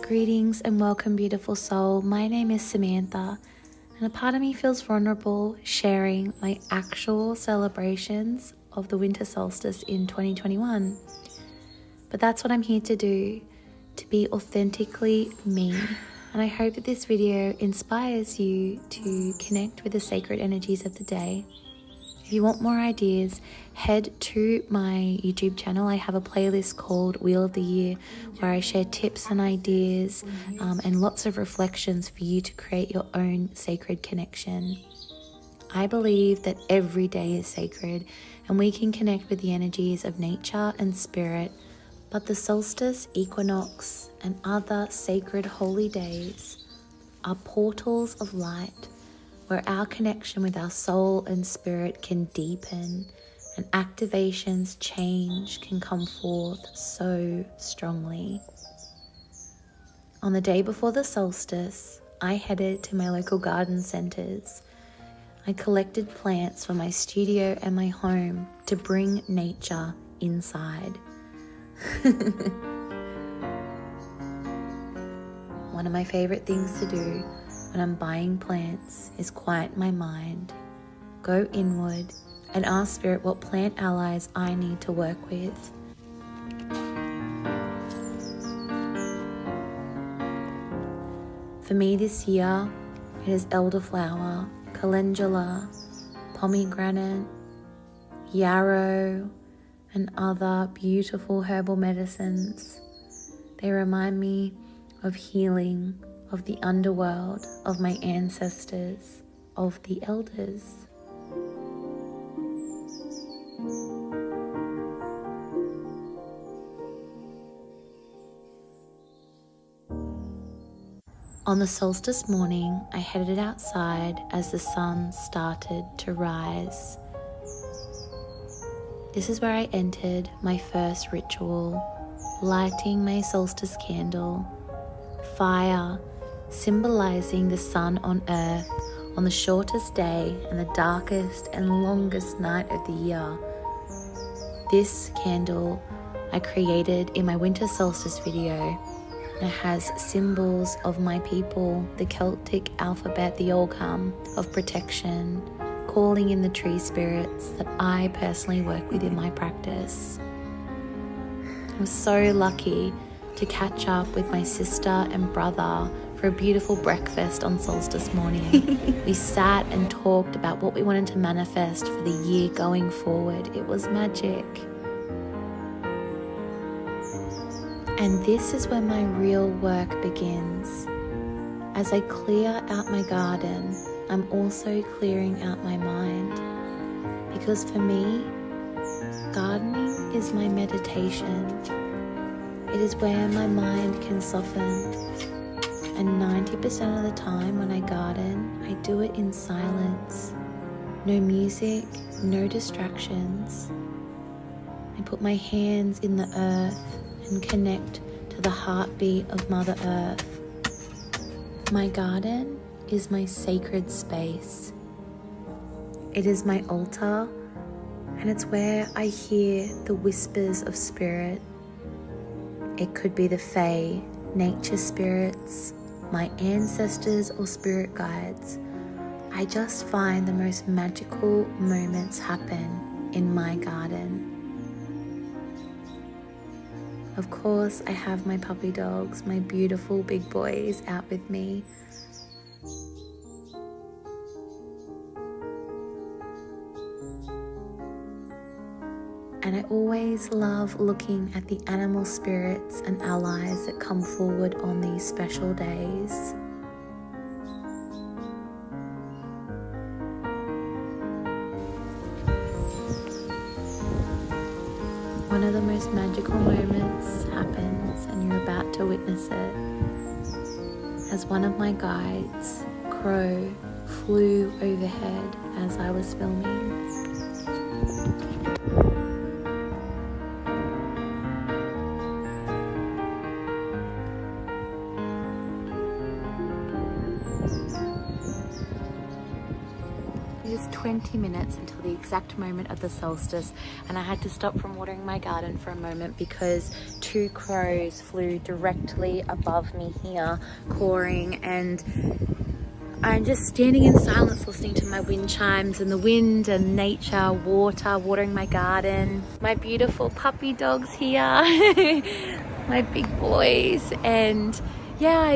Greetings and welcome, beautiful soul. My name is Samantha, and a part of me feels vulnerable sharing my actual celebrations of the Winter Solstice in 2021. But that's what I'm here to do, to be authentically me. And I hope that this video inspires you to connect with the sacred energies of the day. If you want more ideas, head to my YouTube channel. I have a playlist called Wheel of the Year where I share tips and ideas and lots of reflections for you to create your own sacred connection. I believe that every day is sacred and we can connect with the energies of nature and spirit, but the solstice, equinox, and other sacred holy days are portals of light where our connection with our soul and spirit can deepen and activations, change can come forth so strongly. On the day before the solstice, I headed to my local garden centres. I collected plants for my studio and my home to bring nature inside. One of my favourite things to do when I'm buying plants is quiet my mind, go inward, and ask Spirit what plant allies I need to work with. For me this year, it is elderflower, calendula, pomegranate, yarrow, and other beautiful herbal medicines. They remind me of healing, of the underworld, of my ancestors, of the elders. On the solstice morning, I headed outside as the sun started to rise. This is where I entered my first ritual, lighting my solstice candle. Fire, symbolizing the sun on earth on the shortest day and the darkest and longest night of the year. This candle I created in my winter solstice video. It has symbols of my people, the Celtic alphabet, the Ogham, of protection, calling in the tree spirits that I personally work with in my practice. I was so lucky to catch up with my sister and brother for a beautiful breakfast on solstice morning. We sat and talked about what we wanted to manifest for the year going forward. It was magic. And this is where my real work begins. As I clear out my garden, I'm also clearing out my mind. Because for me, gardening is my meditation. It is where my mind can soften. And 90% of the time when I garden, I do it in silence. No music, no distractions. I put my hands in the earth and connect to the heartbeat of Mother Earth. My garden is my sacred space. It is my altar, and it's where I hear the whispers of spirit. It could be the Fae, nature spirits, my ancestors or spirit guides. I just find the most magical moments happen in my garden. Of course, I have my puppy dogs, my beautiful big boys out with me. And I always love looking at the animal spirits and allies that come forward on these special days. One of the most magical moments happens, and you're about to witness it, as one of my guides, Crow, flew overhead as I was filming. was 20 minutes until the exact moment of the solstice, and I had to stop from watering my garden for a moment because 2 crows flew directly above me here, cawing, and I'm just standing in silence listening to my wind chimes and the wind and nature, water, watering my garden. My beautiful puppy dogs here, my big boys, and yeah,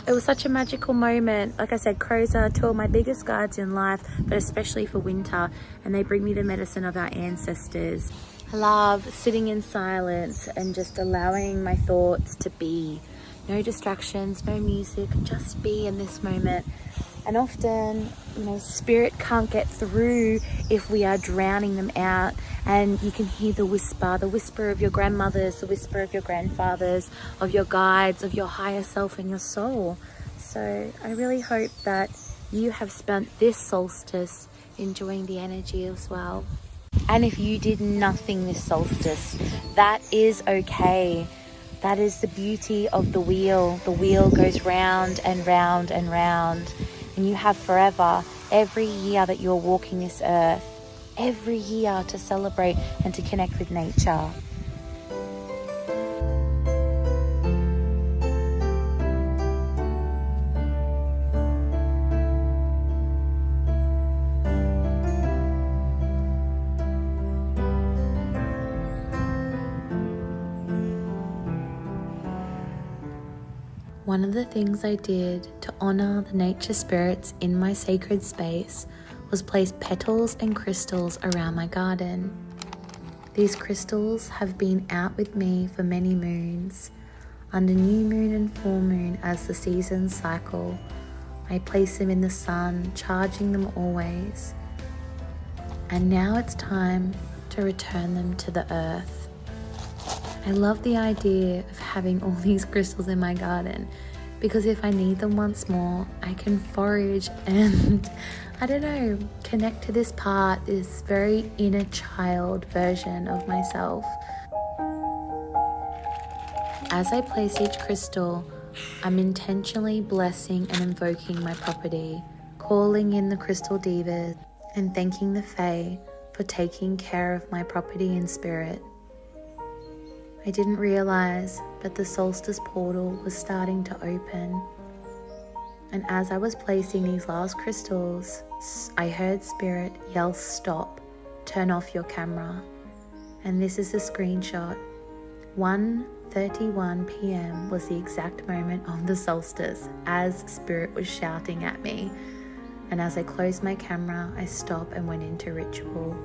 it was such a magical moment. Like I said, crows are 2 of my biggest guides in life, but especially for winter, and they bring me the medicine of our ancestors. I love sitting in silence and just allowing my thoughts to be. No distractions, no music, just be in this moment. And often, spirit can't get through if we are drowning them out, and you can hear the whisper of your grandmothers, the whisper of your grandfathers, of your guides, of your higher self and your soul. So I really hope that you have spent this solstice enjoying the energy as well. And if you did nothing this solstice, that is okay. That is the beauty of the wheel. The wheel goes round and round and round. And you have forever, every year that you're walking this earth, every year to celebrate and to connect with nature. One of the things I did to honor the nature spirits in my sacred space was place petals and crystals around my garden. These crystals have been out with me for many moons. Under new moon and full moon, as the seasons cycle, I place them in the sun, charging them always. And now it's time to return them to the earth. I love the idea of having all these crystals in my garden, because if I need them once more, I can forage and, connect to this part, this very inner child version of myself. As I place each crystal, I'm intentionally blessing and invoking my property, calling in the crystal divas, and thanking the Fae for taking care of my property in spirit. I didn't realize, but the solstice portal was starting to open. And as I was placing these last crystals, I heard Spirit yell, "Stop, turn off your camera." And this is a screenshot. 1:31 p.m. was the exact moment of the solstice as Spirit was shouting at me. And as I closed my camera, I stopped and went into ritual.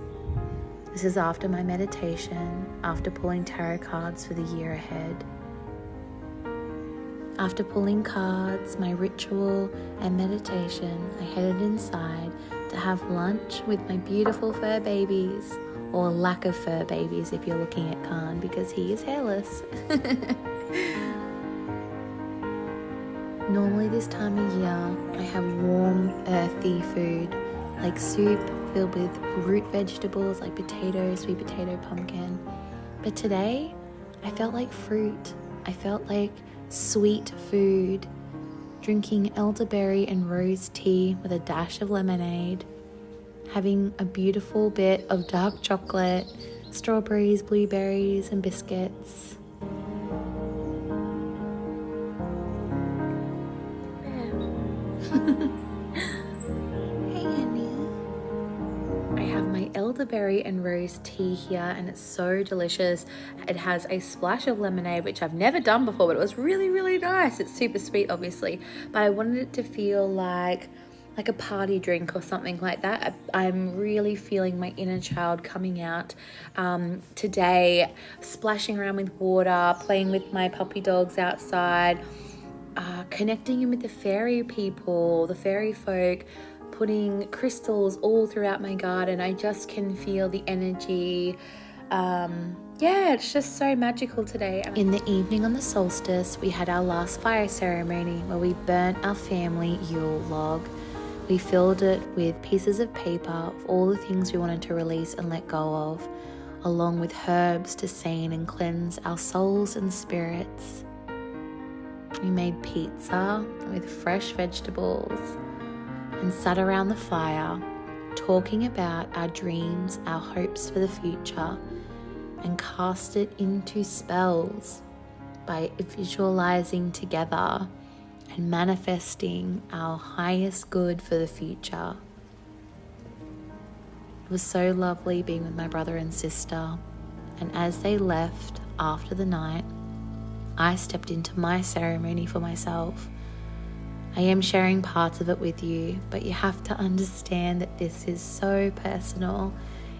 This is after my meditation, after pulling tarot cards for the year ahead. After pulling cards, my ritual and meditation, I headed inside to have lunch with my beautiful fur babies, or lack of fur babies if you're looking at Khan, because he is hairless. Normally this time of year, I have warm, earthy food, like soup filled with root vegetables like potato, sweet potato, pumpkin. But today, I felt like fruit. I felt like sweet food, drinking elderberry and rose tea with a dash of lemonade, having a beautiful bit of dark chocolate, strawberries, blueberries, and biscuits. Elderberry and rose tea here, and it's so delicious. It has a splash of lemonade, which I've never done before, but it was really, really nice. It's super sweet, obviously, but I wanted it to feel like a party drink or something like that. I'm really feeling my inner child coming out today, splashing around with water, playing with my puppy dogs outside, connecting in with the fairy people, the fairy folk, putting crystals all throughout my garden. I just can feel the energy. It's just so magical today. In the evening on the solstice, we had our last fire ceremony where we burnt our family Yule log. We filled it with pieces of paper of all the things we wanted to release and let go of, along with herbs to sane and cleanse our souls and spirits. We made pizza with fresh vegetables, and sat around the fire talking about our dreams, our hopes for the future, and cast it into spells by visualizing together and manifesting our highest good for the future. It was so lovely being with my brother and sister, and as they left after the night, I stepped into my ceremony for myself. I am sharing parts of it with you, but you have to understand that this is so personal.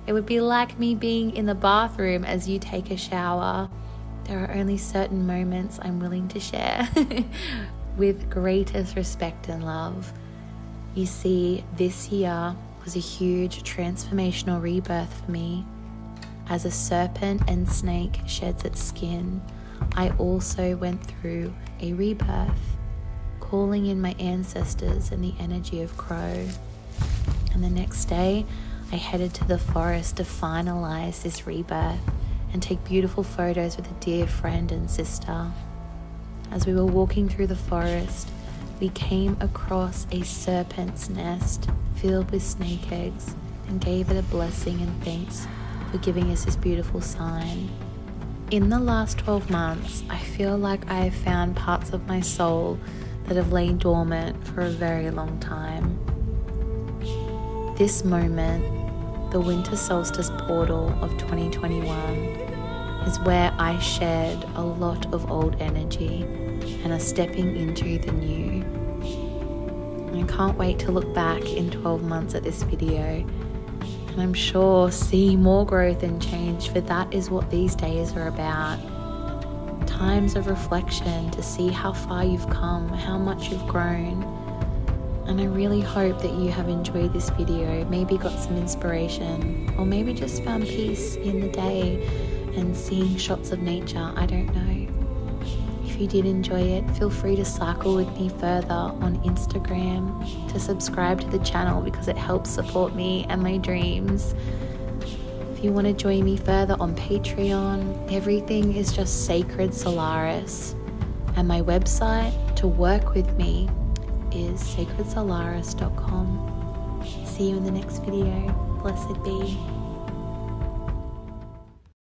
It would be like me being in the bathroom as you take a shower. There are only certain moments I'm willing to share with greatest respect and love. You see, this year was a huge transformational rebirth for me. As a serpent and snake sheds its skin, I also went through a rebirth, calling in my ancestors and the energy of Crow. And the next day, I headed to the forest to finalize this rebirth and take beautiful photos with a dear friend and sister. As we were walking through the forest, we came across a serpent's nest filled with snake eggs and gave it a blessing and thanks for giving us this beautiful sign. In the last 12 months, I feel like I have found parts of my soul that have lain dormant for a very long time. This moment, the Winter Solstice portal of 2021, is where I shed a lot of old energy and are stepping into the new. I can't wait to look back in 12 months at this video, and I'm sure see more growth and change, for that is what these days are about. Times of reflection to see how far you've come, how much you've grown. And I really hope that you have enjoyed this video, maybe got some inspiration, or maybe just found peace in the day and seeing shots of nature. I don't know. If you did enjoy it, feel free to cycle with me further on Instagram, to subscribe to the channel because it helps support me and my dreams. If you want to join me further on Patreon, everything is just Sacred Solaris. And my website to work with me is sacredsolaris.com. See you in the next video. Blessed be.